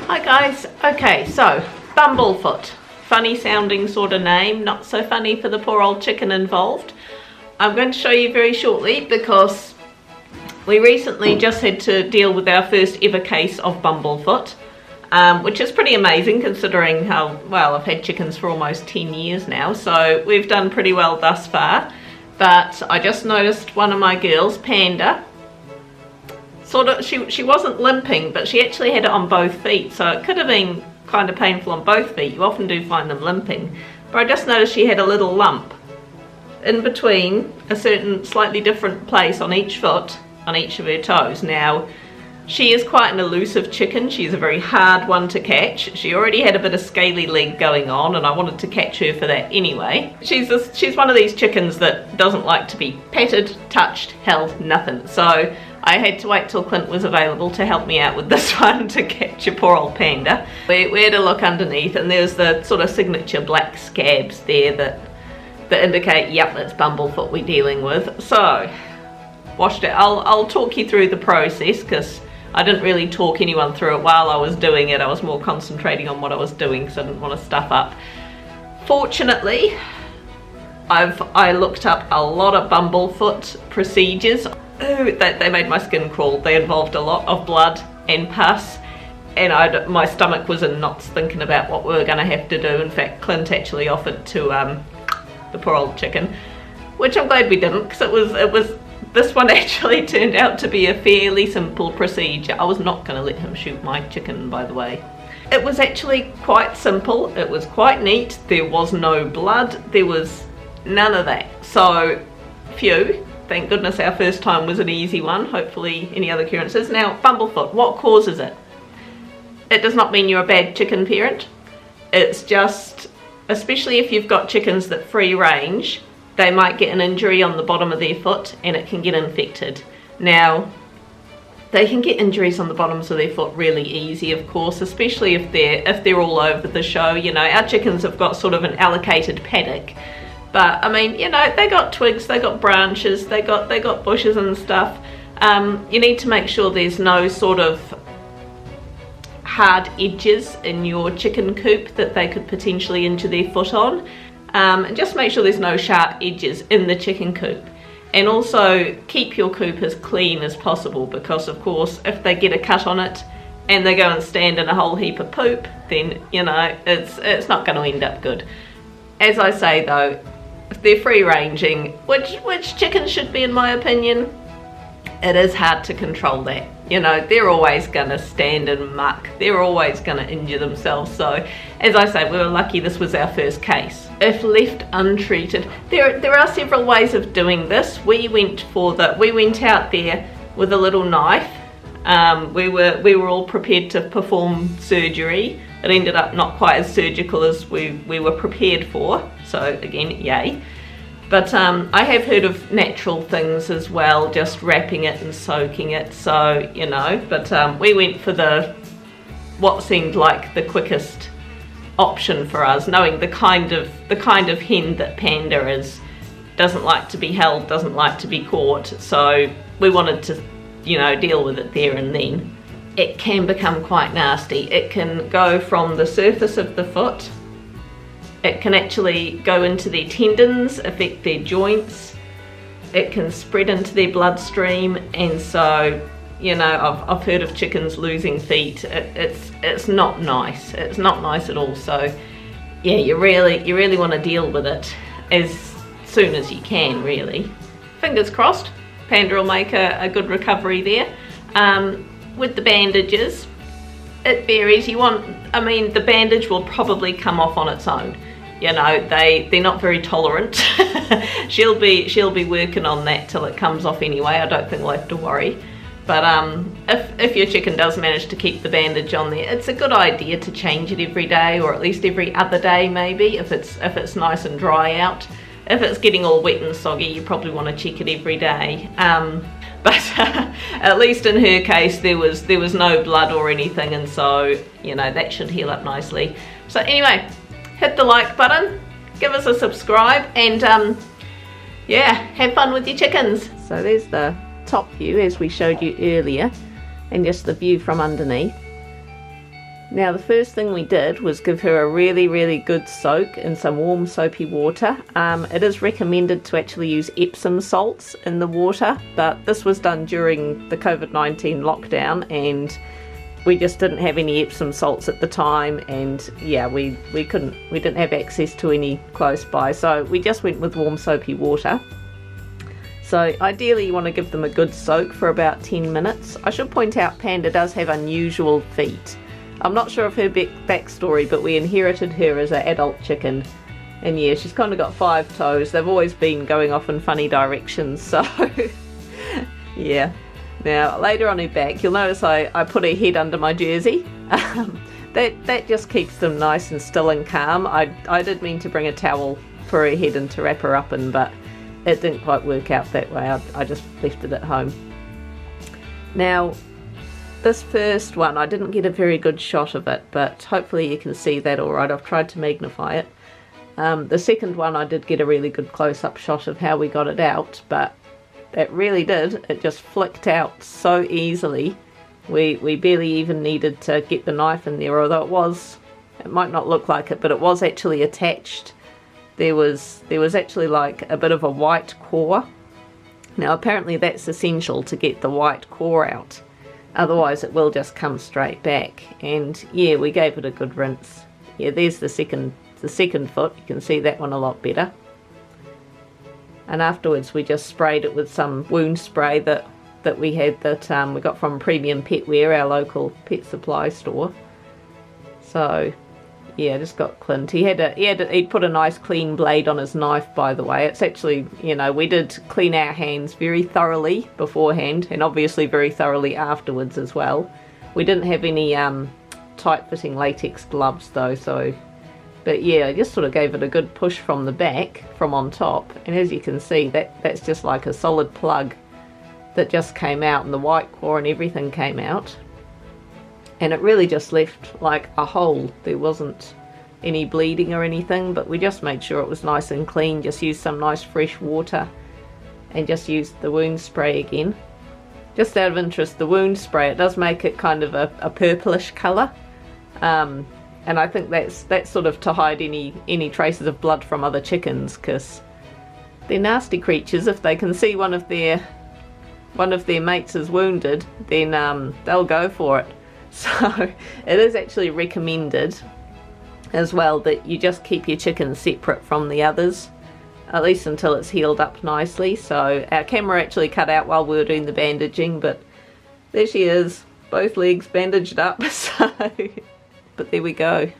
Hi guys, okay, so Bumblefoot, funny sounding sort of name, not so funny for the poor old chicken involved. I'm going to show you very shortly because we recently just had to deal with our first ever case of Bumblefoot, which is pretty amazing considering how, well, I've had chickens for almost 10 years now, so we've done pretty well thus far. But I just noticed one of my girls, Panda, she wasn't limping, but she actually had it on both feet, so it could have been kind of painful on both feet. You often do find them limping. But I just noticed she had a little lump in between a certain slightly different place on each foot, on each of her toes. Now, she is quite an elusive chicken. She's a very hard one to catch. She already had a bit of scaly leg going on, and I wanted to catch her for that anyway. She's one of these chickens that doesn't like to be petted, touched, held, nothing. So I had to wait till Clint was available to help me out with this one to catch a poor old Panda. We had a look underneath, and there's the sort of signature black scabs there that indicate, yep, it's Bumblefoot we're dealing with. So, washed it. I'll talk you through the process because I didn't really talk anyone through it while I was doing it. I was more concentrating on what I was doing because I didn't want to stuff up. Fortunately, I looked up a lot of Bumblefoot procedures. Ooh, they made my skin crawl. They involved a lot of blood and pus, and my stomach was in knots thinking about what we were going to have to do. In fact, Clint actually offered to the poor old chicken, which I'm glad we didn't, because it was this one actually turned out to be a fairly simple procedure. I was not going to let him shoot my chicken, by the way. It was actually quite simple. It was quite neat. There was no blood. There was none of that. So, phew. Thank goodness our first time was an easy one. Hopefully any other occurrences. Now, Bumblefoot, what causes it? It does not mean you're a bad chicken parent. It's just, especially if you've got chickens that free range, they might get an injury on the bottom of their foot and it can get infected. Now, they can get injuries on the bottoms of their foot really easy, of course, especially if they're all over the show. You know, our chickens have got sort of an allocated paddock. But I mean, you know, they got twigs, they got branches, they got bushes and stuff. You need to make sure there's no sort of hard edges in your chicken coop that they could potentially injure their foot on. And just make sure there's no sharp edges in the chicken coop. And also keep your coop as clean as possible, because of course if they get a cut on it and they go and stand in a whole heap of poop, then you know it's not going to end up good. As I say though, if they're free ranging, which chickens should be in my opinion, it is hard to control that. You know, they're always going to stand in muck. They're always going to injure themselves. So, as I say, we were lucky this was our first case. If left untreated, there are several ways of doing this. We went out there with a little knife. We were all prepared to perform surgery. It ended up not quite as surgical as we were prepared for. So again, yay. But I have heard of natural things as well, just wrapping it and soaking it, so, you know. But we went for what seemed like the quickest option for us, knowing the kind of hen that Panda is. Doesn't like to be held, doesn't like to be caught, so we wanted to, you know, deal with it there and then. It can become quite nasty. It can go from the surface of the foot. It can actually go into their tendons, affect their joints. It can spread into their bloodstream, and so, you know, I've heard of chickens losing feet. It's not nice. It's not nice at all. So, yeah, you really want to deal with it as soon as you can, really. Fingers crossed, Panda will make a good recovery there. With the bandages, it varies. I mean, the bandage will probably come off on its own. You know, they're not very tolerant. she'll be working on that till it comes off anyway. I don't think we'll have to worry. But if your chicken does manage to keep the bandage on there, it's a good idea to change it every day, or at least every other day maybe, if it's nice and dry out. If it's getting all wet and soggy, you probably want to check it every day. But at least in her case, there was no blood or anything, and so, you know, that should heal up nicely. So anyway, hit the like button, give us a subscribe, and yeah, have fun with your chickens. So there's the top view as we showed you earlier, and just the view from underneath. Now the first thing we did was give her a really good soak in some warm soapy water. It is recommended to actually use Epsom salts in the water, but this was done during the COVID-19 lockdown and we just didn't have any Epsom salts at the time, and yeah, we didn't have access to any close by, so we just went with warm soapy water. So ideally you want to give them a good soak for about 10 minutes. I should point out Panda does have unusual feet. I'm not sure of her backstory, but we inherited her as an adult chicken, and yeah, she's kind of got 5 toes. They've always been going off in funny directions, so yeah. Now later on her back, you'll notice I put her head under my jersey. That just keeps them nice and still and calm. I did mean to bring a towel for her head and to wrap her up in, but it didn't quite work out that way. I just left it at home. Now this first one, I didn't get a very good shot of it, but hopefully you can see that alright. I've tried to magnify it. The second one I did get a really good close-up shot of how we got it out, but it really did. It just flicked out so easily. We barely even needed to get the knife in there, although it might not look like it, but it was actually attached. There was actually like a bit of a white core. Now apparently that's essential to get the white core out. Otherwise it will just come straight back. And yeah, we gave it a good rinse. Yeah, there's the second foot. You can see that one a lot better. And afterwards we just sprayed it with some wound spray that we had that we got from Premium Petware, our local pet supply store. So yeah, just got Clint. He'd put a nice clean blade on his knife, by the way. It's actually, you know, we did clean our hands very thoroughly beforehand, and obviously very thoroughly afterwards as well. We didn't have any tight-fitting latex gloves though, so, but yeah, I just sort of gave it a good push from the back, from on top, and as you can see, that's just like a solid plug that just came out, and the white core and everything came out. And it really just left like a hole. There wasn't any bleeding or anything, but we just made sure it was nice and clean. Just used some nice fresh water and just used the wound spray again. Just out of interest, the wound spray, it does make it kind of a purplish colour. And I think that's sort of to hide any traces of blood from other chickens, because they're nasty creatures. If they can see one of their mates is wounded, then they'll go for it. So it is actually recommended as well that you just keep your chickens separate from the others, at least until it's healed up nicely. So our camera actually cut out while we were doing the bandaging, but there she is, both legs bandaged up. So but there we go.